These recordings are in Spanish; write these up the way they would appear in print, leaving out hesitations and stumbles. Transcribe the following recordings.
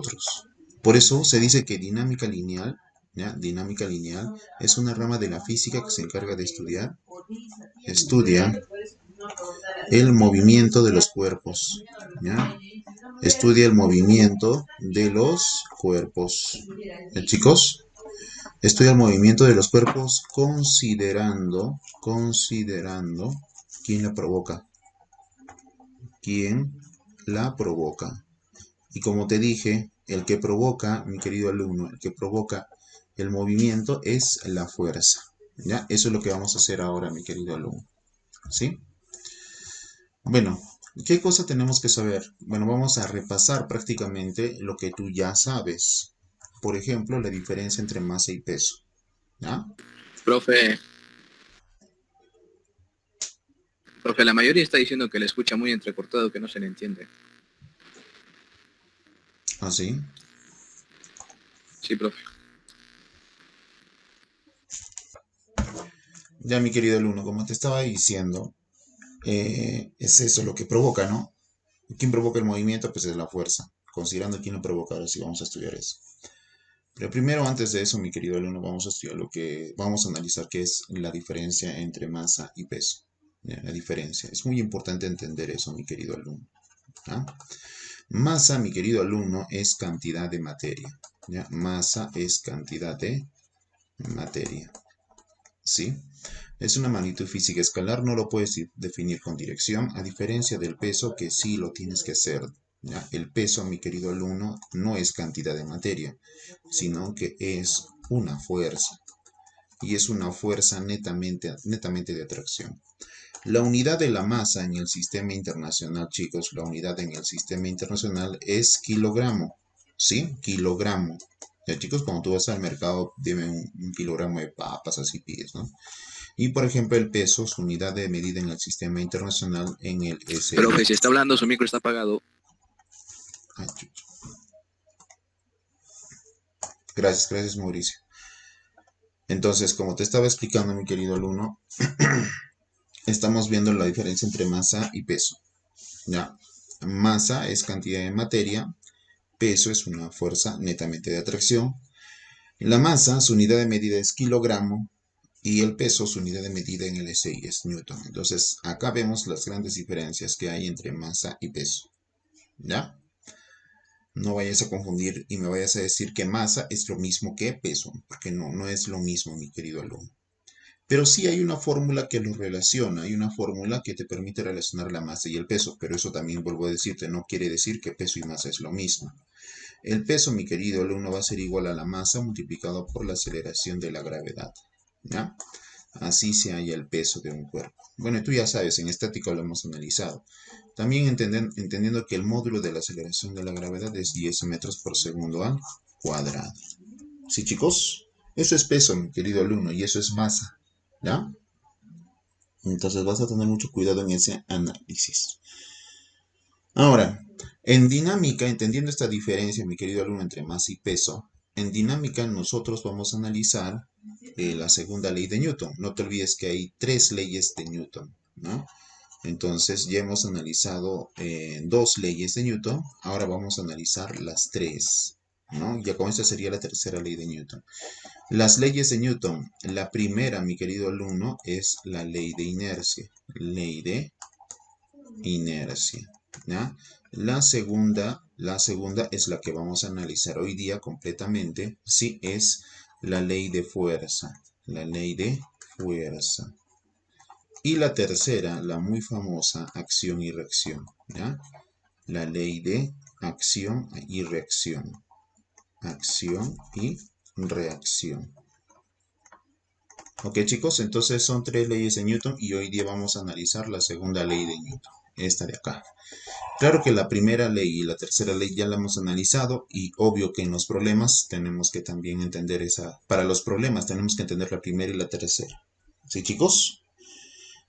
nosotros. Por eso se dice que dinámica lineal, ¿ya? Dinámica lineal es una rama de la física que se encarga de estudia el movimiento de los cuerpos, ¿ya? Estudia el movimiento de los cuerpos. Chicos, estudia el movimiento de los cuerpos considerando quién la provoca. ¿Quién la provoca? Y como te dije, el que provoca, mi querido alumno, el que provoca el movimiento es la fuerza. ¿Ya? Eso es lo que vamos a hacer ahora, mi querido alumno. ¿Sí? Bueno, ¿qué cosa tenemos que saber? Bueno, vamos a repasar prácticamente lo que tú ya sabes. Por ejemplo, la diferencia entre masa y peso. ¿Ya? Profe, profe, la mayoría está diciendo que le escucha muy entrecortado, que no se le entiende. ¿Así? Sí, profe. Ya, mi querido alumno, como te estaba diciendo, es eso lo que provoca, ¿no? ¿Quién provoca el movimiento? Pues es la fuerza. Considerando quién lo provoca, ahora sí vamos a estudiar eso. Pero primero, antes de eso, mi querido alumno, vamos a estudiar vamos a analizar qué es la diferencia entre masa y peso. ¿Ya? La diferencia. Es muy importante entender eso, mi querido alumno. ¿Ya? Masa, mi querido alumno, es cantidad de materia. ¿Ya? Masa es cantidad de materia. ¿Sí? Es una magnitud física escalar, no lo puedes definir con dirección, a diferencia del peso que sí lo tienes que hacer. ¿Ya? El peso, mi querido alumno, no es cantidad de materia, sino que es una fuerza. Y es una fuerza netamente de atracción. La unidad de la masa en el sistema internacional, chicos, la unidad en el sistema internacional es kilogramo. ¿Sí? Kilogramo. Ya, chicos, cuando tú vas al mercado, dime un kilogramo de papas, así pides, ¿no? Y por ejemplo, el peso, su unidad de medida en el sistema internacional en el SI. Profe, si está hablando, su micro está apagado. Ay, gracias, gracias, Mauricio. Entonces, como te estaba explicando, mi querido alumno, estamos viendo la diferencia entre masa y peso. ¿Ya? Masa es cantidad de materia, peso es una fuerza netamente de atracción. La masa, su unidad de medida es kilogramo, y el peso, su unidad de medida en el SI es newton. Entonces, acá vemos las grandes diferencias que hay entre masa y peso. ¿Ya? No vayas a confundir y me vayas a decir que masa es lo mismo que peso, porque no, no es lo mismo, mi querido alumno. Pero sí hay una fórmula que los relaciona, hay una fórmula que te permite relacionar la masa y el peso, pero eso también vuelvo a decirte, no quiere decir que peso y masa es lo mismo. El peso, mi querido alumno, va a ser igual a la masa multiplicado por la aceleración de la gravedad. ¿Ya? Así se halla el peso de un cuerpo. Bueno, tú ya sabes, en estática lo hemos analizado. También entendiendo que el módulo de la aceleración de la gravedad es 10 metros por segundo al cuadrado. ¿Sí, chicos? Eso es peso, mi querido alumno, y eso es masa. ¿Ya? Entonces vas a tener mucho cuidado en ese análisis. Ahora, en dinámica, entendiendo esta diferencia, mi querido alumno, entre masa y peso, en dinámica nosotros vamos a analizar la segunda ley de Newton. No te olvides que hay tres leyes de Newton, ¿no? Entonces ya hemos analizado dos leyes de Newton, ahora vamos a analizar las tres, ¿no? Ya con esta sería la tercera ley de Newton. Las leyes de Newton, la primera, mi querido alumno, es la ley de inercia. Ley de inercia, ¿ya? La segunda es la que vamos a analizar hoy día completamente, sí, es la ley de fuerza. La ley de fuerza. Y la tercera, la muy famosa acción y reacción, ¿ya? La ley de acción y reacción. Acción y reacción. Ok, chicos, entonces son tres leyes de Newton y hoy día vamos a analizar la segunda ley de Newton, esta de acá. Claro que la primera ley y la tercera ley ya la hemos analizado y obvio que en los problemas tenemos que también entender para los problemas tenemos que entender la primera y la tercera. ¿Sí, chicos?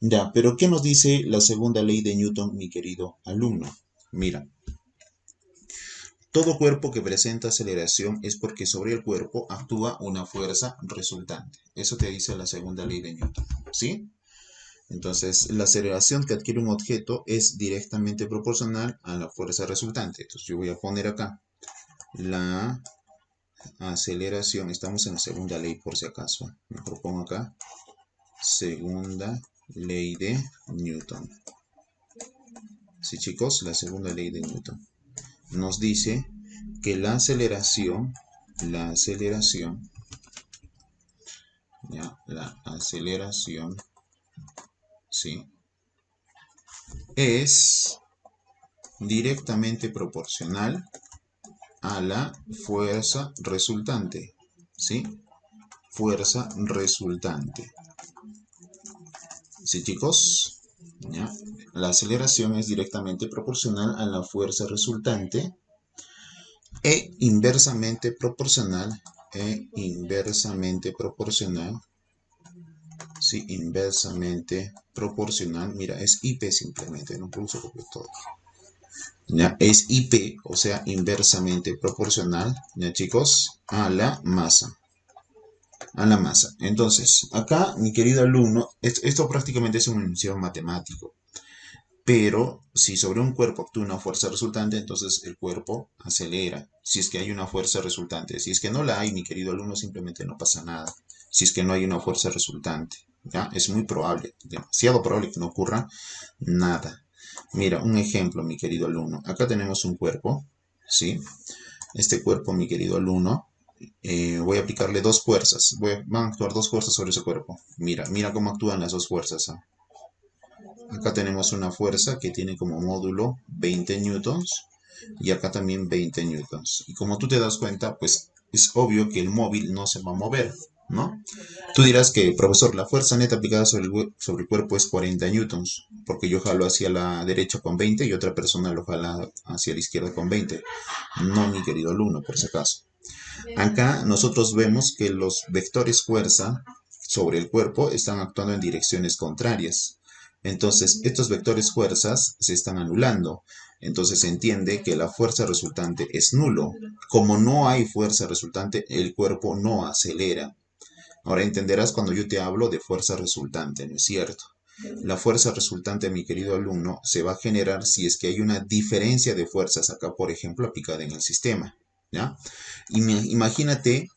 Ya, pero ¿qué nos dice la segunda ley de Newton, mi querido alumno? Mira, todo cuerpo que presenta aceleración es porque sobre el cuerpo actúa una fuerza resultante. Eso te dice la segunda ley de Newton, ¿sí? Entonces, la aceleración que adquiere un objeto es directamente proporcional a la fuerza resultante. Entonces, yo voy a poner acá la aceleración, estamos en la segunda ley por si acaso, me propongo acá, segunda ley de Newton. Sí, chicos, la segunda ley de Newton nos dice que la aceleración, ya, la aceleración, sí, es directamente proporcional a la fuerza resultante, ¿sí? Fuerza resultante. ¿Sí, chicos? ¿Ya? La aceleración es directamente proporcional a la fuerza resultante e inversamente proporcional, sí, inversamente proporcional, mira, es IP simplemente, no pulso porque todo. ¿Ya? Es IP, o sea, inversamente proporcional, ¿ya, chicos? A la masa. Entonces, acá, mi querido alumno, esto prácticamente es un enunciado matemático, pero si sobre un cuerpo actúa una fuerza resultante, entonces el cuerpo acelera, si es que hay una fuerza resultante. Si es que no la hay, mi querido alumno, simplemente no pasa nada. Si es que no hay una fuerza resultante, ¿ya? Es muy probable, demasiado probable que no ocurra nada. Mira, un ejemplo, mi querido alumno. Acá tenemos un cuerpo, ¿sí? Este cuerpo, mi querido alumno, voy a aplicarle dos fuerzas. Van a actuar dos fuerzas sobre ese cuerpo. Mira, mira cómo actúan las dos fuerzas. Acá tenemos una fuerza que tiene como módulo 20 newtons y acá también 20 newtons. Y como tú te das cuenta, pues es obvio que el móvil no se va a mover, ¿no? Tú dirás que, profesor, la fuerza neta aplicada sobre el cuerpo es 40 newtons, porque yo jalo hacia la derecha con 20 y otra persona lo jala hacia la izquierda con 20. No, mi querido alumno, por si acaso. Acá nosotros vemos que los vectores fuerza sobre el cuerpo están actuando en direcciones contrarias. Entonces, estos vectores fuerzas se están anulando. Entonces se entiende que la fuerza resultante es nulo. Como no hay fuerza resultante, el cuerpo no acelera. Ahora entenderás cuando yo te hablo de fuerza resultante, ¿no es cierto? La fuerza resultante, mi querido alumno, se va a generar si es que hay una diferencia de fuerzas acá, por ejemplo, aplicada en el sistema, ¿ya? Imagínate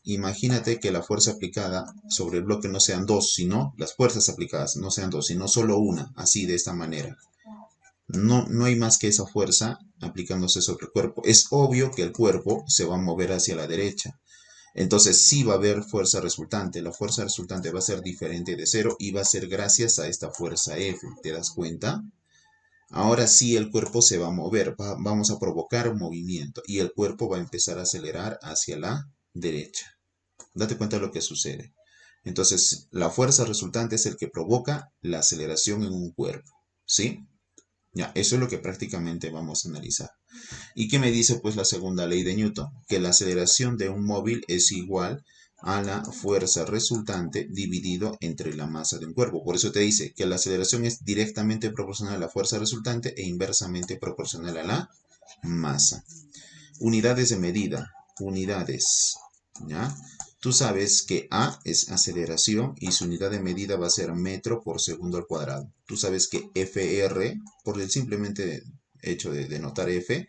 que la fuerza aplicada sobre el bloque no sean dos, sino las fuerzas aplicadas no sean dos, sino solo una, así de esta manera. No hay más que esa fuerza aplicándose sobre el cuerpo. Es obvio que el cuerpo se va a mover hacia la derecha. Entonces sí va a haber fuerza resultante. La fuerza resultante va a ser diferente de cero y va a ser gracias a esta fuerza F. ¿Te das cuenta? Ahora sí el cuerpo se va a mover. Vamos a provocar un movimiento y el cuerpo va a empezar a acelerar hacia la derecha. Date cuenta de lo que sucede. Entonces la fuerza resultante es el que provoca la aceleración en un cuerpo. ¿Sí? Ya, eso es lo que prácticamente vamos a analizar. ¿Y qué me dice pues la segunda ley de Newton? Que la aceleración de un móvil es igual a la fuerza resultante dividido entre la masa de un cuerpo. Por eso te dice que la aceleración es directamente proporcional a la fuerza resultante e inversamente proporcional a la masa. Unidades de medida. Unidades. ¿Ya? Tú sabes que A es aceleración y su unidad de medida va a ser metro por segundo al cuadrado. Tú sabes que FR, por el simplemente hecho de denotar F,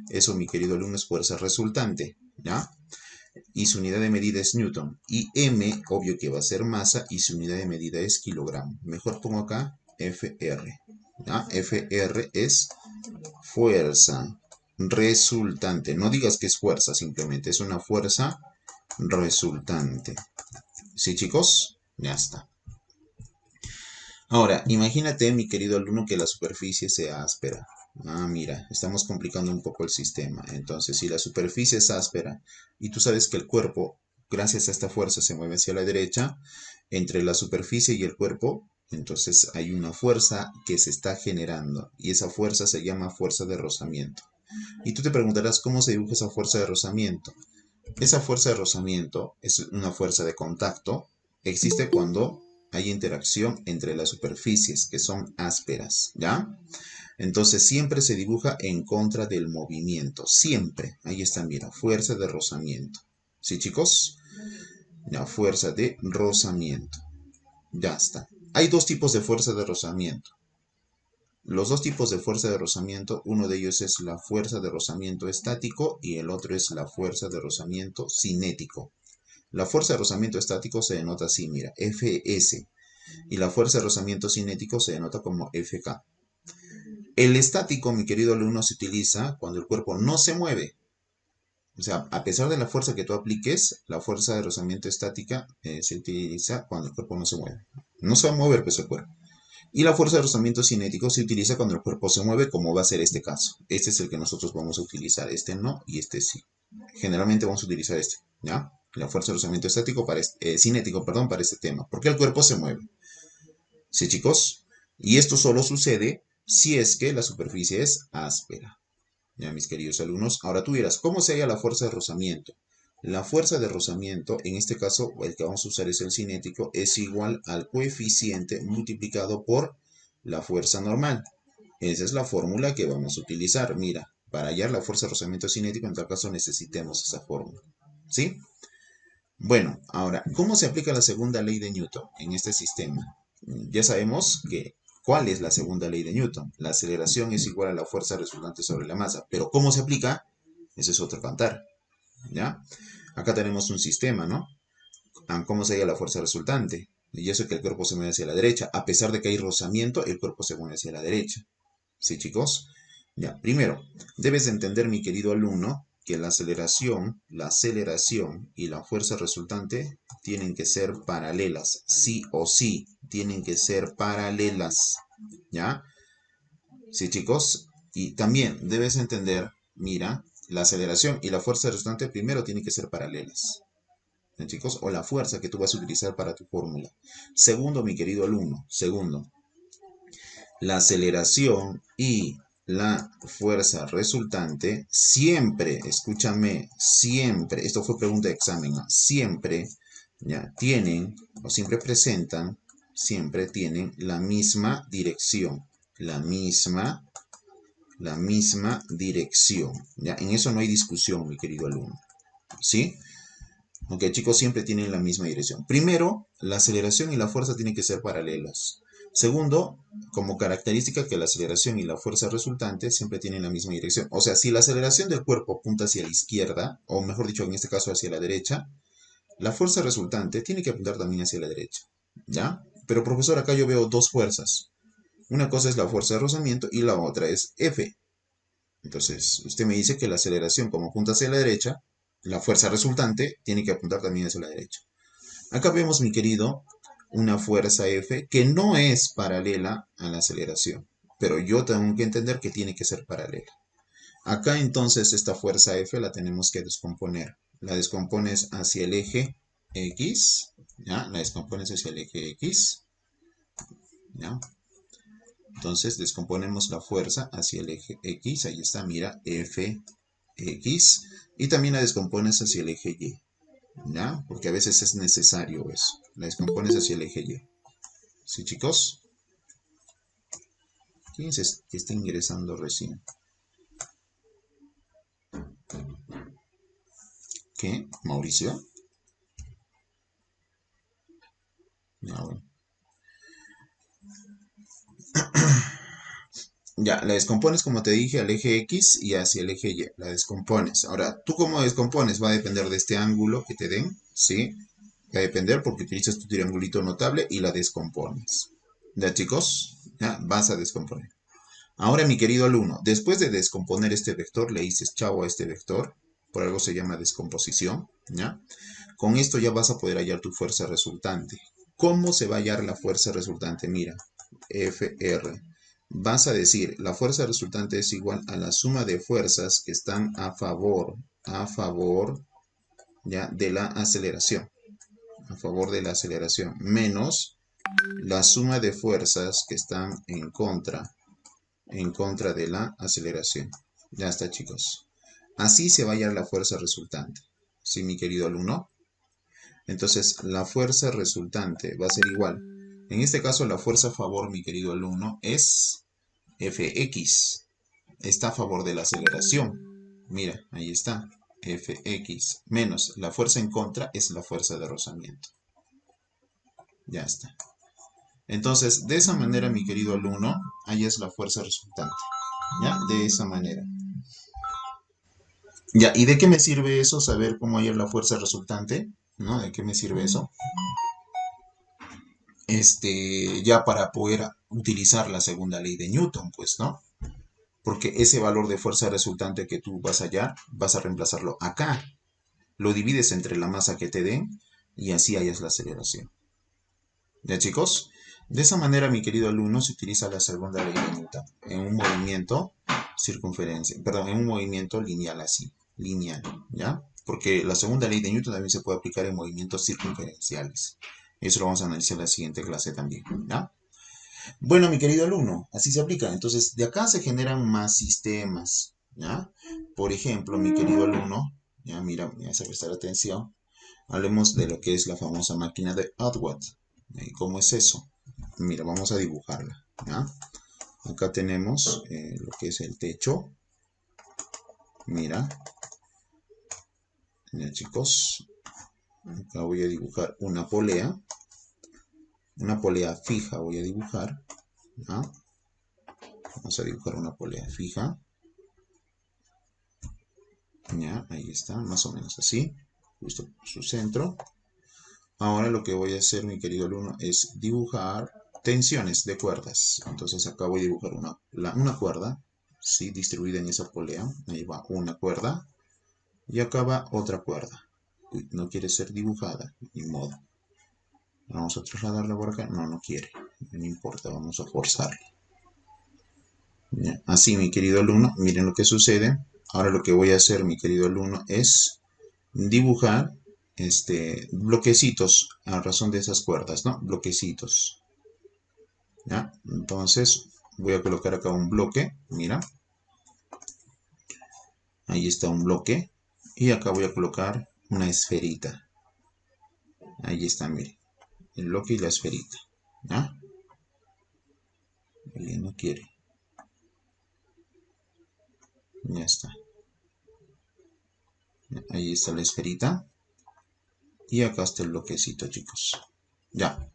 eso, mi querido alumno, es fuerza resultante, ¿ya? Y su unidad de medida es Newton. Y M, obvio que va a ser masa, y su unidad de medida es kilogramo. Mejor pongo acá FR, ¿ya? FR es fuerza resultante. No digas que es fuerza, simplemente es una fuerza resultante. ¿Sí, chicos? Ya está. Ahora, imagínate, mi querido alumno, que la superficie sea áspera. Ah, mira, estamos complicando un poco el sistema. Entonces, si la superficie es áspera y tú sabes que el cuerpo, gracias a esta fuerza, se mueve hacia la derecha, entre la superficie y el cuerpo, entonces hay una fuerza que se está generando y esa fuerza se llama fuerza de rozamiento. Y tú te preguntarás cómo se dibuja esa fuerza de rozamiento. Esa fuerza de rozamiento es una fuerza de contacto. Existe cuando hay interacción entre las superficies que son ásperas, ¿ya? Entonces siempre se dibuja en contra del movimiento. Siempre. Ahí está, mira, fuerza de rozamiento. ¿Sí, chicos? La fuerza de rozamiento. Ya está. Hay dos tipos de fuerza de rozamiento. Los dos tipos de fuerza de rozamiento, uno de ellos es la fuerza de rozamiento estático y el otro es la fuerza de rozamiento cinético. La fuerza de rozamiento estático se denota así, mira, Fs, y la fuerza de rozamiento cinético se denota como Fk. El estático, mi querido alumno, se utiliza cuando el cuerpo no se mueve. O sea, a pesar de la fuerza que tú apliques, la fuerza de rozamiento estática se utiliza cuando el cuerpo no se mueve. No se va a mover, pues, el cuerpo. Y la fuerza de rozamiento cinético se utiliza cuando el cuerpo se mueve, como va a ser este caso. Este es el que nosotros vamos a utilizar, este no y este sí. Generalmente vamos a utilizar este, ¿ya? La fuerza de rozamiento estático para cinético, perdón, para este tema, porque el cuerpo se mueve. ¿Sí, chicos? Y esto solo sucede si es que la superficie es áspera. Ya, mis queridos alumnos, ahora tú dirás, ¿cómo se halla la fuerza de rozamiento? La fuerza de rozamiento, en este caso, el que vamos a usar es el cinético, es igual al coeficiente multiplicado por la fuerza normal. Esa es la fórmula que vamos a utilizar. Mira, para hallar la fuerza de rozamiento cinético, en tal caso necesitemos esa fórmula. ¿Sí? Bueno, ahora, ¿cómo se aplica la segunda ley de Newton en este sistema? Ya sabemos que, ¿cuál es la segunda ley de Newton? La aceleración es igual a la fuerza resultante sobre la masa. Pero ¿cómo se aplica? Ese es otro cantar. ¿Ya? Acá tenemos un sistema, ¿no? ¿Cómo se halla la fuerza resultante? Y eso es que el cuerpo se mueve hacia la derecha. A pesar de que hay rozamiento, el cuerpo se mueve hacia la derecha. ¿Sí, chicos? Ya, primero, debes de entender, mi querido alumno, que la aceleración y la fuerza resultante tienen que ser paralelas, sí o sí, tienen que ser paralelas, ¿ya? Sí, chicos, y también debes entender, mira, la aceleración y la fuerza resultante primero tienen que ser paralelas, ¿ya, chicos? O la fuerza que tú vas a utilizar para tu fórmula. Segundo, mi querido alumno, segundo, la aceleración y la fuerza resultante siempre, escúchame, siempre, esto fue pregunta de examen, ¿no? Siempre ya tienen o siempre tienen la misma dirección, la misma, la misma dirección, ¿ya? En eso no hay discusión, mi querido alumno, ¿sí? Ok, chicos, siempre tienen la misma dirección. Primero, la aceleración y la fuerza tienen que ser paralelas. Segundo, como característica que la aceleración y la fuerza resultante siempre tienen la misma dirección. O sea, si la aceleración del cuerpo apunta hacia la izquierda, o mejor dicho, en este caso hacia la derecha, la fuerza resultante tiene que apuntar también hacia la derecha. ¿Ya? Pero profesor, acá yo veo dos fuerzas. Una cosa es la fuerza de rozamiento y la otra es F. Entonces, usted me dice que la aceleración, como apunta hacia la derecha, la fuerza resultante tiene que apuntar también hacia la derecha. Acá vemos, mi querido, una fuerza F que no es paralela a la aceleración, pero yo tengo que entender que tiene que ser paralela. Acá entonces esta fuerza F la tenemos que descomponer. La descompones hacia el eje X, ¿ya? La descompones hacia el eje X, ¿ya? Entonces descomponemos la fuerza hacia el eje X, ahí está, mira, Fx, y también la descompones hacia el eje Y, ¿ya? Porque a veces es necesario eso, la descompones hacia el eje Y. ¿Sí, chicos? ¿Quién es que está ingresando recién? ¿Qué? ¿Mauricio? Ya, bueno. Ya, la descompones como te dije al eje X y hacia el eje Y. La descompones. Ahora, ¿tú cómo descompones? Va a depender de este ángulo que te den, ¿sí? Va a depender porque utilizas tu triangulito notable y la descompones. ¿Ya, chicos? Ya, vas a descomponer. Ahora, mi querido alumno, después de descomponer este vector, le dices chao a este vector. Por algo se llama descomposición, ¿ya? Con esto ya vas a poder hallar tu fuerza resultante. ¿Cómo se va a hallar la fuerza resultante? Mira, Fr. Vas a decir, la fuerza resultante es igual a la suma de fuerzas que están a favor, ya, de la aceleración, a favor de la aceleración, menos la suma de fuerzas que están en contra de la aceleración. Ya está, chicos. Así se va a hallar la fuerza resultante. ¿Sí, mi querido alumno? Entonces, la fuerza resultante va a ser igual. En este caso, la fuerza a favor, mi querido alumno, es Fx. Está a favor de la aceleración. Mira, ahí está. Fx menos la fuerza en contra es la fuerza de rozamiento. Ya está. Entonces, de esa manera, mi querido alumno, hallas la fuerza resultante. ¿Ya? De esa manera. Ya, ¿y de qué me sirve eso? Saber cómo hallar la fuerza resultante, ¿no? ¿De qué me sirve eso? Ya para poder utilizar la segunda ley de Newton, pues, ¿no? Porque ese valor de fuerza resultante que tú vas a hallar, vas a reemplazarlo acá. Lo divides entre la masa que te den y así hallas la aceleración. ¿Ya, chicos? De esa manera, mi querido alumno, se utiliza la segunda ley de Newton en un movimiento circunferencia, perdón, en un movimiento lineal así, lineal, ¿ya? Porque la segunda ley de Newton también se puede aplicar en movimientos circunferenciales. Eso lo vamos a analizar en la siguiente clase también, ¿ya? Bueno, mi querido alumno, así se aplica. Entonces, de acá se generan más sistemas, ¿ya? Por ejemplo, mi querido alumno, ya mira, me vas a prestar atención. Hablemos de lo que es la famosa máquina de Atwood. ¿Y cómo es eso? Mira, vamos a dibujarla, ¿ya? Acá tenemos lo que es el techo. Mira, ya chicos, acá voy a dibujar una polea fija voy a dibujar, ¿ya? Vamos a dibujar una polea fija. Ya, ahí está, más o menos así, justo por su centro. Ahora lo que voy a hacer, mi querido alumno, es dibujar tensiones de cuerdas. Entonces acá voy a dibujar una cuerda, ¿sí? Distribuida en esa polea. Ahí va una cuerda. Y acá va otra cuerda. Uy, no quiere ser dibujada, ni modo. Vamos a trasladarla por acá. No, no quiere. No importa, vamos a forzarla. Ya, así, mi querido alumno, miren lo que sucede. Ahora lo que voy a hacer, mi querido alumno, es dibujar bloquecitos a razón de esas cuerdas, ¿no? Bloquecitos. ¿Ya? Entonces voy a colocar acá un bloque, mira. Ahí está un bloque. Y acá voy a colocar una esferita. Ahí está, mire. El bloque y la esferita. ¿Ya? Alguien no quiere. Ya está. Ahí está la esferita. Y acá está el bloquecito, chicos. Ya.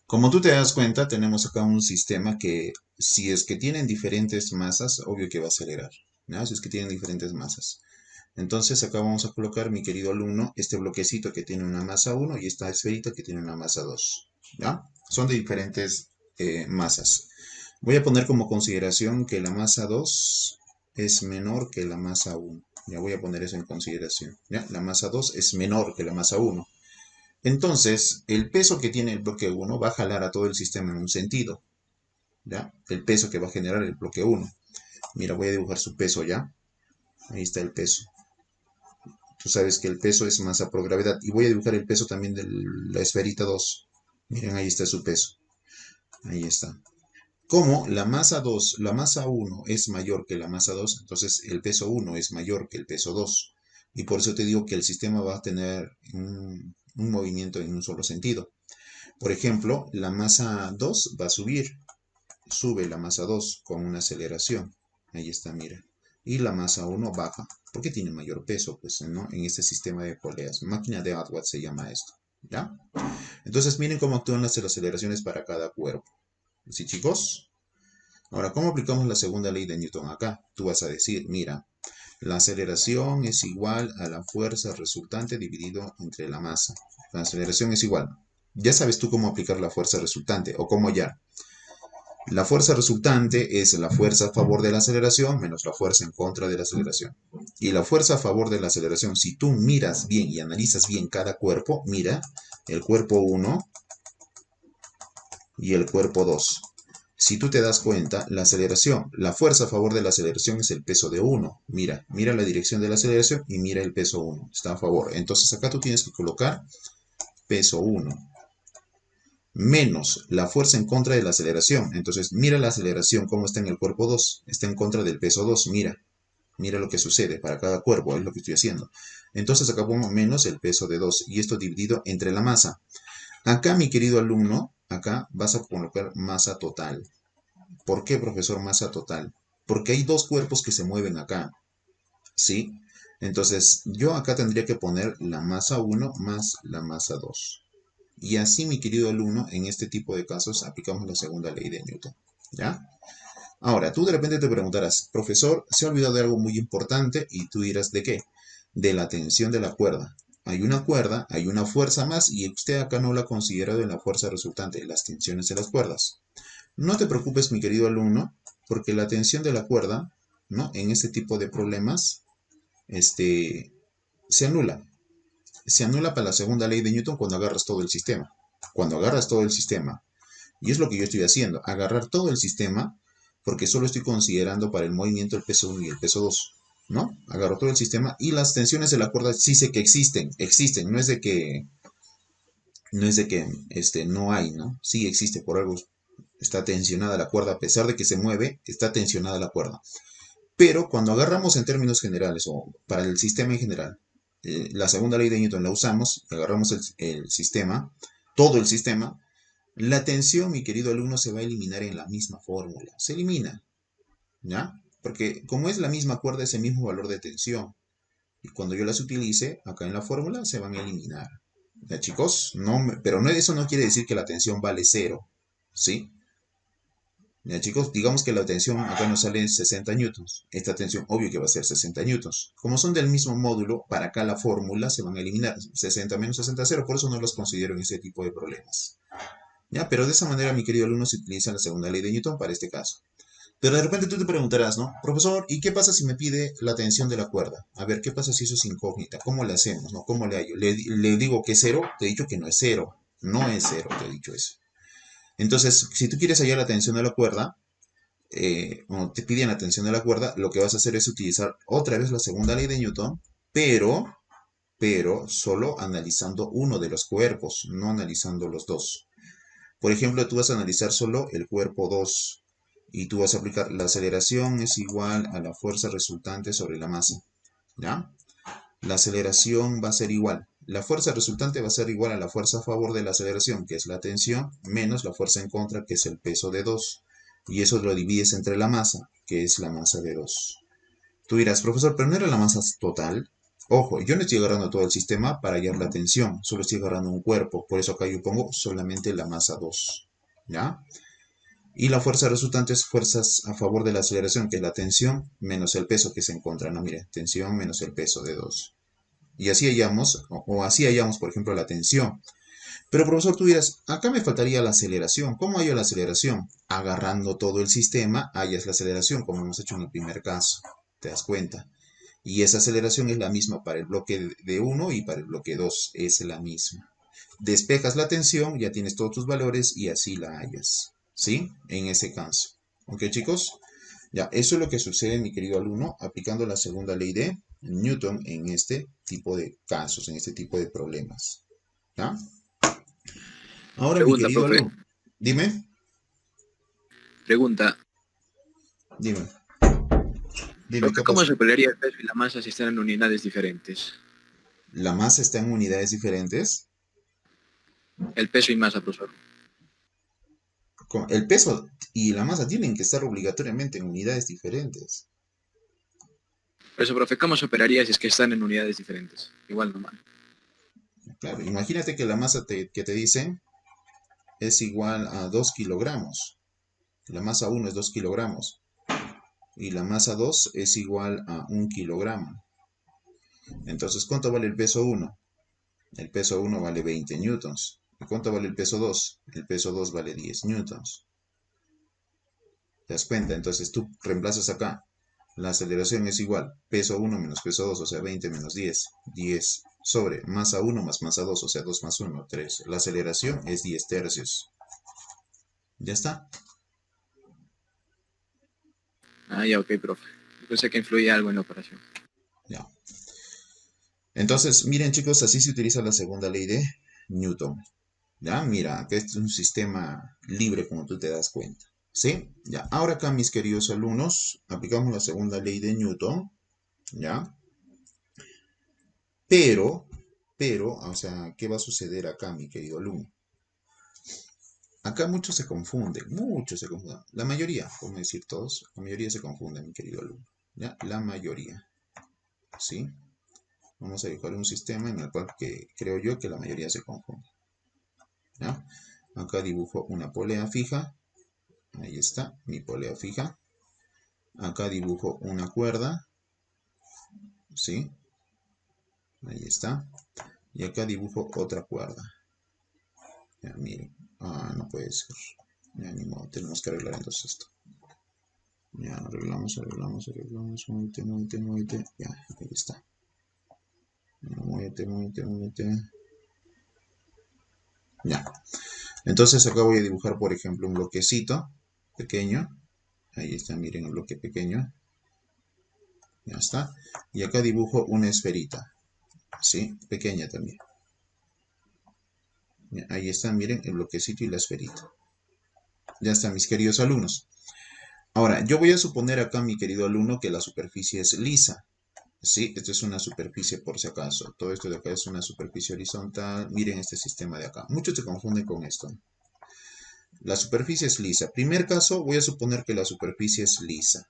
Como tú te das cuenta, tenemos acá un sistema que, si es que tienen diferentes masas, obvio que va a acelerar, ¿no? Si es que tienen diferentes masas. Entonces acá vamos a colocar, mi querido alumno, este bloquecito que tiene una masa 1 y esta esferita que tiene una masa 2, ¿ya? Son de diferentes masas. Voy a poner como consideración que la masa 2 es menor que la masa 1. Ya voy a poner eso en consideración, ¿ya? La masa 2 es menor que la masa 1. Entonces, el peso que tiene el bloque 1 va a jalar a todo el sistema en un sentido, ¿ya? El peso que va a generar el bloque 1. Mira, voy a dibujar su peso ya. Ahí está el peso. Tú sabes que el peso es masa por gravedad. Y voy a dibujar el peso también de la esferita 2. Miren, ahí está su peso. Ahí está. Como la masa 1 es mayor que la masa 2, entonces el peso 1 es mayor que el peso 2. Y por eso te digo que el sistema va a tener un movimiento en un solo sentido. Por ejemplo, la masa 2 va a subir. Sube la masa 2 con una aceleración. Ahí está, mira. Y la masa 1 baja, porque tiene mayor peso, pues, ¿no? En este sistema de poleas. Máquina de Atwood se llama esto, ¿ya? Entonces, miren cómo actúan las aceleraciones para cada cuerpo. ¿Sí, chicos? Ahora, ¿cómo aplicamos la segunda ley de Newton acá? Tú vas a decir, mira, la aceleración es igual a la fuerza resultante dividido entre la masa. La aceleración es igual. Ya sabes tú cómo aplicar la fuerza resultante o cómo hallar. La fuerza resultante es la fuerza a favor de la aceleración menos la fuerza en contra de la aceleración. Y la fuerza a favor de la aceleración, si tú miras bien y analizas bien cada cuerpo, mira el cuerpo 1 y el cuerpo 2. Si tú te das cuenta, la aceleración, la fuerza a favor de la aceleración es el peso de 1. Mira la dirección de la aceleración y mira el peso 1. Está a favor. Entonces acá tú tienes que colocar peso 1 menos la fuerza en contra de la aceleración. Entonces, mira la aceleración, cómo está en el cuerpo 2. Está en contra del peso 2. Mira lo que sucede para cada cuerpo, es lo que estoy haciendo. Entonces, acá pongo menos el peso de 2 y esto dividido entre la masa. Acá, mi querido alumno, acá vas a colocar masa total. ¿Por qué, profesor, masa total? Porque hay dos cuerpos que se mueven acá, ¿sí? Entonces, yo acá tendría que poner la masa 1 más la masa 2. Y así, mi querido alumno, en este tipo de casos aplicamos la segunda ley de Newton, ¿ya? Ahora, tú de repente te preguntarás, profesor, se ha olvidado de algo muy importante y tú dirás, ¿de qué? De la tensión de la cuerda. Hay una cuerda, hay una fuerza más y usted acá no la considera de la fuerza resultante, las tensiones de las cuerdas. No te preocupes, mi querido alumno, porque la tensión de la cuerda, ¿no? En este tipo de problemas, este, se anula. Se anula para la segunda ley de Newton cuando agarras todo el sistema. Cuando agarras todo el sistema. Y es lo que yo estoy haciendo, agarrar todo el sistema, porque solo estoy considerando para el movimiento el peso 1 y el peso 2, ¿no? Agarro todo el sistema y las tensiones de la cuerda sí sé que existen, no es de que no hay, ¿no? Sí existe, por algo está tensionada la cuerda, a pesar de que se mueve, está tensionada la cuerda. Pero cuando agarramos en términos generales o para el sistema en general, la segunda ley de Newton la usamos, agarramos el sistema, todo el sistema, la tensión, mi querido alumno, se va a eliminar en la misma fórmula. Se elimina, ¿ya? Porque como es la misma cuerda, es el mismo valor de tensión. Y cuando yo las utilice acá en la fórmula, se van a eliminar. ¿Ya, chicos? No, pero no, eso no quiere decir que la tensión vale cero, ¿sí? Ya, chicos, digamos que la tensión acá nos sale 60 newtons. Esta tensión, obvio que va a ser 60 newtons. Como son del mismo módulo, para acá la fórmula se van a eliminar. 60 menos 60, 0. Por eso no los considero en ese tipo de problemas. ¿Ya? Pero de esa manera, mi querido alumno, se utiliza la segunda ley de Newton para este caso. Pero de repente tú te preguntarás, ¿no? Profesor, ¿y qué pasa si me pide la tensión de la cuerda? A ver, ¿qué pasa si eso es incógnita? ¿Cómo le hacemos? ¿No? ¿Cómo le hallo? ¿Le digo que es cero? Te he dicho que no es cero. No es cero, te he dicho eso. Entonces, si tú quieres hallar la tensión de la cuerda, o te piden la tensión de la cuerda, lo que vas a hacer es utilizar otra vez la segunda ley de Newton, pero, pero solo analizando uno de los cuerpos, no analizando los dos. Por ejemplo, tú vas a analizar solo el cuerpo 2 y tú vas a aplicar la aceleración es igual a la fuerza resultante sobre la masa. ¿Ya? La aceleración va a ser igual. La fuerza resultante va a ser igual a la fuerza a favor de la aceleración, que es la tensión, menos la fuerza en contra, que es el peso de 2. Y eso lo divides entre la masa, que es la masa de 2. Tú dirás, profesor, pero no era la masa total. Ojo, yo no estoy agarrando todo el sistema para hallar la tensión, solo estoy agarrando un cuerpo, por eso acá yo pongo solamente la masa 2. ¿Ya? Y la fuerza resultante es fuerzas a favor de la aceleración, que es la tensión menos el peso que se encuentra, ¿no? Mire, tensión menos el peso de 2. Y así hallamos, o así hallamos, por ejemplo, la tensión. Pero profesor, tú dirás, acá me faltaría la aceleración. ¿Cómo hallo la aceleración? Agarrando todo el sistema, hallas la aceleración, como hemos hecho en el primer caso. ¿Te das cuenta? Y esa aceleración es la misma para el bloque de 1 y para el bloque 2. Es la misma. Despejas la tensión, ya tienes todos tus valores y así la hallas. ¿Sí? En ese caso. ¿Ok, chicos? Ya, eso es lo que sucede, mi querido alumno, aplicando la segunda ley de Newton en este tipo de casos, en este tipo de problemas. ¿Ya? Ahora, mi Pregunta, querido profe. alumno, dime, Pregunta. dime, dime, Profe, ¿qué ¿cómo pasó? se pelearía el peso y la masa si están en unidades diferentes? La masa está en unidades diferentes. El peso y masa, profesor. El peso y la masa tienen que estar obligatoriamente en unidades diferentes. Por eso, profe, ¿cómo se operaría si es que están en unidades diferentes? Igual nomás. Claro, imagínate que la masa que te dicen es igual a 2 kilogramos. La masa 1 es 2 kilogramos. Y la masa 2 es igual a 1 kilogramo. Entonces, ¿cuánto vale el peso 1? El peso 1 vale 20 newtons. ¿Y cuánto vale el peso 2? El peso 2 vale 10 newtons. ¿Te das cuenta? Entonces tú reemplazas acá. La aceleración es igual. Peso 1 menos peso 2, o sea, 20 menos 10. 10 sobre masa 1 más masa 2, o sea, 2 más 1, 3. La aceleración es 10 tercios. ¿Ya está? Ah, ya, ok, profe. Yo pensé que influía algo en la operación. Ya. Entonces, miren chicos, así se utiliza la segunda ley de Newton. ¿Ya? Mira, que es un sistema libre como tú te das cuenta. ¿Sí? Ya. Ahora acá, mis queridos alumnos, aplicamos la segunda ley de Newton. ¿Ya? Pero, o sea, ¿qué va a suceder acá, mi querido alumno? Acá muchos se confunden. La mayoría, por no decir todos, la mayoría se confunden, mi querido alumno. ¿Ya? La mayoría. ¿Sí? Vamos a dibujar un sistema en el cual creo yo que la mayoría se confunde. ¿Ya? Acá dibujo una polea fija. Ahí está, mi polea fija. Acá dibujo una cuerda, ¿sí? Ahí está. Y acá dibujo otra cuerda. Ya, miren. Ah, no puede ser. Ya, ni modo. Tenemos que arreglar entonces esto. Ya, arreglamos. Muévete. Ya, ahí está. Muévete. Ya. Entonces acá voy a dibujar, por ejemplo, un bloquecito pequeño. Ahí está, miren el bloque pequeño. Ya está. Y acá dibujo una esferita. ¿Sí? Pequeña también. Ya, ahí está, miren el bloquecito y la esferita. Ya está, mis queridos alumnos. Ahora, yo voy a suponer acá, mi querido alumno, que la superficie es lisa. Sí, esta es una superficie por si acaso. Todo esto de acá es una superficie horizontal. Miren este sistema de acá. Muchos se confunden con esto. La superficie es lisa. Primer caso, voy a suponer que la superficie es lisa.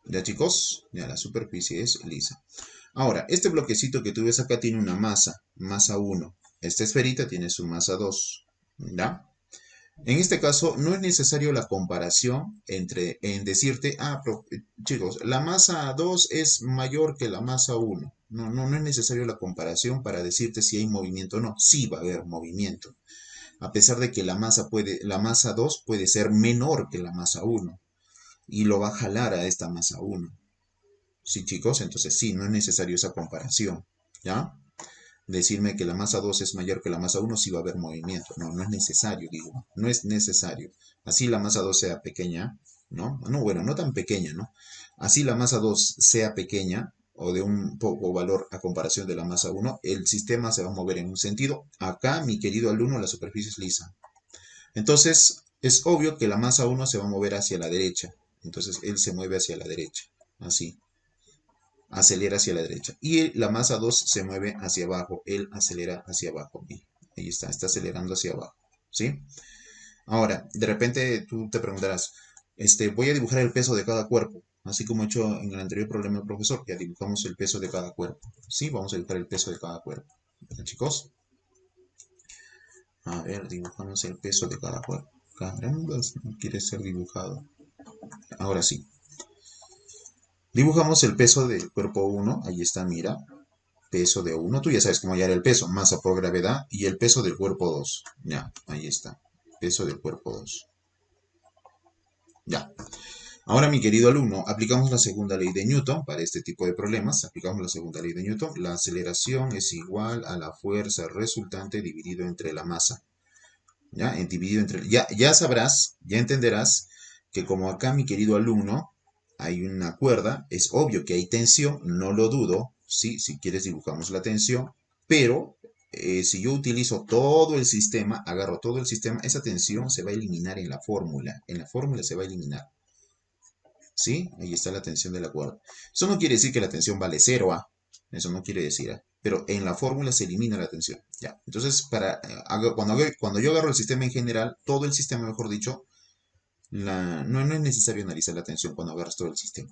¿Ya, chicos? Ya, la superficie es lisa. Ahora, este bloquecito que tú ves acá tiene una masa 1. Esta esferita tiene su masa 2. ¿Ya? En este caso, no es necesario la comparación en decirte, chicos, la masa 2 es mayor que la masa 1. No es necesario la comparación para decirte si hay movimiento o no. Sí va a haber movimiento. A pesar de que la masa 2 puede ser menor que la masa 1 y lo va a jalar a esta masa 1. Sí, chicos, entonces sí, no es necesario esa comparación. ¿Ya? Decirme que la masa 2 es mayor que la masa 1 si va a haber movimiento. No es necesario, digo. No es necesario. Así la masa 2 sea pequeña, ¿no? No, bueno, no tan pequeña, ¿no? Así la masa 2 sea pequeña o de un poco valor a comparación de la masa 1, el sistema se va a mover en un sentido. Acá, mi querido alumno, la superficie es lisa. Entonces, es obvio que la masa 1 se va a mover hacia la derecha. Entonces, él se mueve hacia la derecha. Así acelera hacia la derecha. Y la masa 2 se mueve hacia abajo, él acelera hacia abajo. Ahí está acelerando hacia abajo. ¿Sí? Ahora, de repente tú te preguntarás, voy a dibujar el peso de cada cuerpo, así como he hecho en el anterior problema del profesor, ya dibujamos el peso de cada cuerpo. Sí, vamos a dibujar el peso de cada cuerpo. ¿Bien, chicos? A ver, dibujamos el peso de cada cuerpo. Caramba, no quiere ser dibujado. Ahora sí. Dibujamos el peso del cuerpo 1, ahí está, mira, peso de uno, tú ya sabes cómo hallar el peso, masa por gravedad y el peso del cuerpo 2. Ya, ahí está, peso del cuerpo 2. Ya. Ahora, mi querido alumno, aplicamos la segunda ley de Newton para este tipo de problemas. Aplicamos la segunda ley de Newton. La aceleración es igual a la fuerza resultante dividido entre la masa. ¿Ya? Ya sabrás, ya entenderás que como acá, mi querido alumno, hay una cuerda, es obvio que hay tensión, no lo dudo, ¿sí? Si quieres dibujamos la tensión, pero si yo utilizo todo el sistema, agarro todo el sistema, esa tensión se va a eliminar en la fórmula se va a eliminar, ¿sí? Ahí está la tensión de la cuerda. Eso no quiere decir que la tensión vale cero, ¿ah? Eso no quiere decir, ¿ah? Pero en la fórmula se elimina la tensión, ¿ya? Entonces, cuando yo agarro el sistema en general, todo el sistema, mejor dicho, no es necesario analizar la tensión cuando agarras todo el sistema.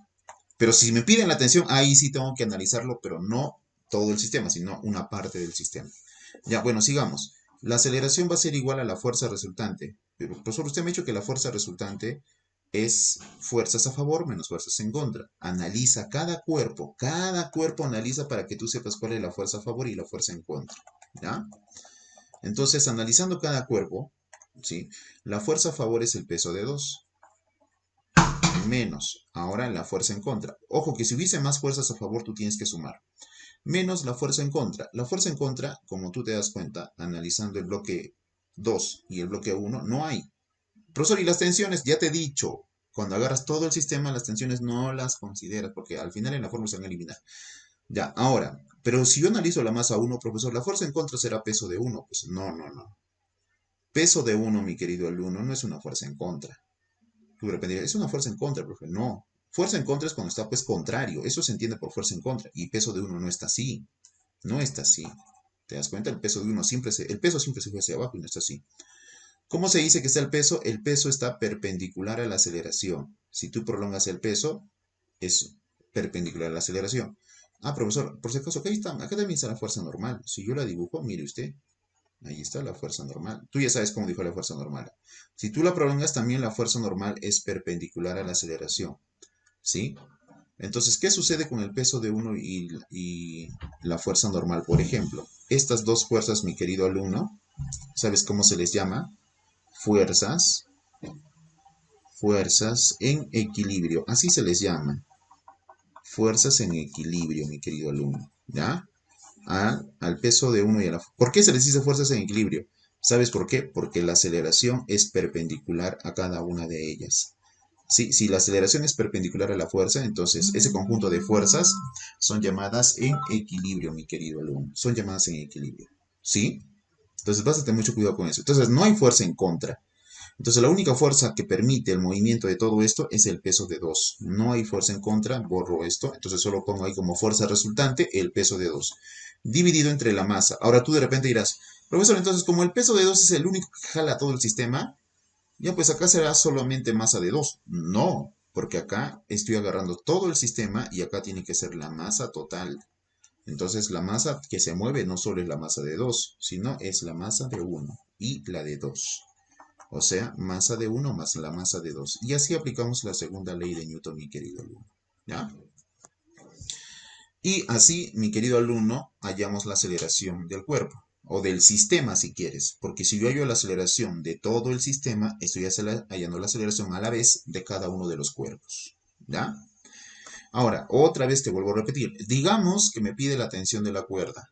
Pero si me piden la tensión, ahí sí tengo que analizarlo, pero no todo el sistema, sino una parte del sistema. Ya, bueno, sigamos. La aceleración va a ser igual a la fuerza resultante. Pero, profesor, usted me ha dicho que la fuerza resultante es fuerzas a favor menos fuerzas en contra. Analiza cada cuerpo analiza para que tú sepas cuál es la fuerza a favor y la fuerza en contra. ¿Ya? Entonces, analizando cada cuerpo, ¿sí? La fuerza a favor es el peso de 2 menos ahora la fuerza en contra. Ojo que si hubiese más fuerzas a favor, tú tienes que sumar. Menos la fuerza en contra. La fuerza en contra, como tú te das cuenta, analizando el bloque 2 y el bloque 1, no hay. Profesor, y las tensiones, ya te he dicho, cuando agarras todo el sistema, las tensiones no las consideras, porque al final en la fórmula se van a eliminar. Ya, ahora, pero si yo analizo la masa 1, profesor, la fuerza en contra será peso de 1. Pues no. Peso de 1, mi querido alumno, no es una fuerza en contra. Tú de repente dirás, es una fuerza en contra, profe. No. Fuerza en contra es cuando está pues contrario. Eso se entiende por fuerza en contra. Y peso de 1 no está así. No está así. ¿Te das cuenta? El peso de 1 el peso siempre se fue hacia abajo y no está así. ¿Cómo se dice que está el peso? El peso está perpendicular a la aceleración. Si tú prolongas el peso, es perpendicular a la aceleración. Ah, profesor, por si acaso, acá también está la fuerza normal. Si yo la dibujo, mire usted, ahí está la fuerza normal. Tú ya sabes cómo dijo la fuerza normal. Si tú la prolongas, también la fuerza normal es perpendicular a la aceleración. ¿sí? Entonces, ¿qué sucede con el peso de uno y la fuerza normal? Por ejemplo, estas dos fuerzas, mi querido alumno, ¿sabes cómo se les llama? Fuerzas, fuerzas en equilibrio, así se les llama. Fuerzas en equilibrio, mi querido alumno, ¿ya? Al peso de uno y a la... ¿Por qué se les dice fuerzas en equilibrio? ¿Sabes por qué? Porque la aceleración es perpendicular a cada una de ellas. ¿Sí? Si la aceleración es perpendicular a la fuerza, entonces ese conjunto de fuerzas son llamadas en equilibrio, mi querido alumno. Son llamadas en equilibrio. ¿Sí? Entonces vas a tener mucho cuidado con eso. Entonces no hay fuerza en contra. Entonces la única fuerza que permite el movimiento de todo esto es el peso de 2. No hay fuerza en contra, borro esto. Entonces solo pongo ahí como fuerza resultante el peso de 2 dividido entre la masa. Ahora tú de repente dirás, profesor, entonces como el peso de 2 es el único que jala todo el sistema, ya pues acá será solamente masa de 2. No, porque acá estoy agarrando todo el sistema y acá tiene que ser la masa total. Entonces la masa que se mueve no solo es la masa de 2, sino es la masa de uno y la de 2. O sea, masa de uno más la masa de 2. Y así aplicamos la segunda ley de Newton, mi querido alumno. ¿Ya? Y así, mi querido alumno, hallamos la aceleración del cuerpo, o del sistema si quieres, porque si yo hallo la aceleración de todo el sistema, estoy hallando la aceleración a la vez de cada uno de los cuerpos. ¿Ya? Ahora, otra vez te vuelvo a repetir, digamos que me pide la tensión de la cuerda.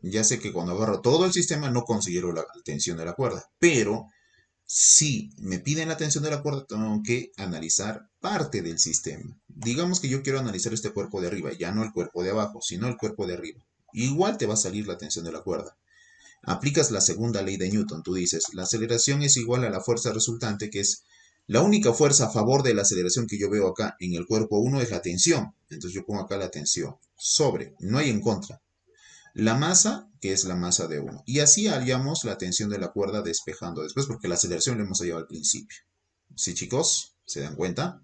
Ya sé que cuando agarro todo el sistema no considero la tensión de la cuerda, pero si me piden la tensión de la cuerda, tengo que analizar parte del sistema. Digamos que yo quiero analizar este cuerpo de arriba, ya no el cuerpo de abajo, sino el cuerpo de arriba. Igual te va a salir la tensión de la cuerda. Aplicas la segunda ley de Newton. Tú dices, la aceleración es igual a la fuerza resultante, que es la única fuerza a favor de la aceleración que yo veo acá en el cuerpo uno es la tensión. Entonces yo pongo acá la tensión. Sobre, no hay en contra. La masa, que es la masa de uno. Y así hallamos la tensión de la cuerda despejando después, porque la aceleración la hemos hallado al principio. ¿Sí, chicos? ¿Se dan cuenta?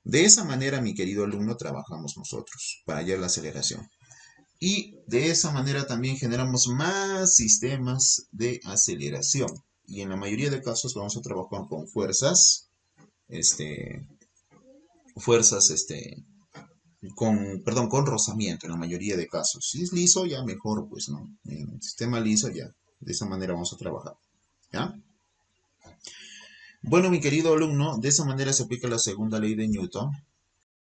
De esa manera, mi querido alumno, trabajamos nosotros para hallar la aceleración. Y de esa manera también generamos más sistemas de aceleración. Y en la mayoría de casos vamos a trabajar con fuerzas, este, fuerzas, perdón, con rozamiento en la mayoría de casos. Si es liso, ya mejor, pues, ¿no? En el sistema liso, ya. De esa manera vamos a trabajar. ¿Ya? Bueno, mi querido alumno, de esa manera se aplica la segunda ley de Newton.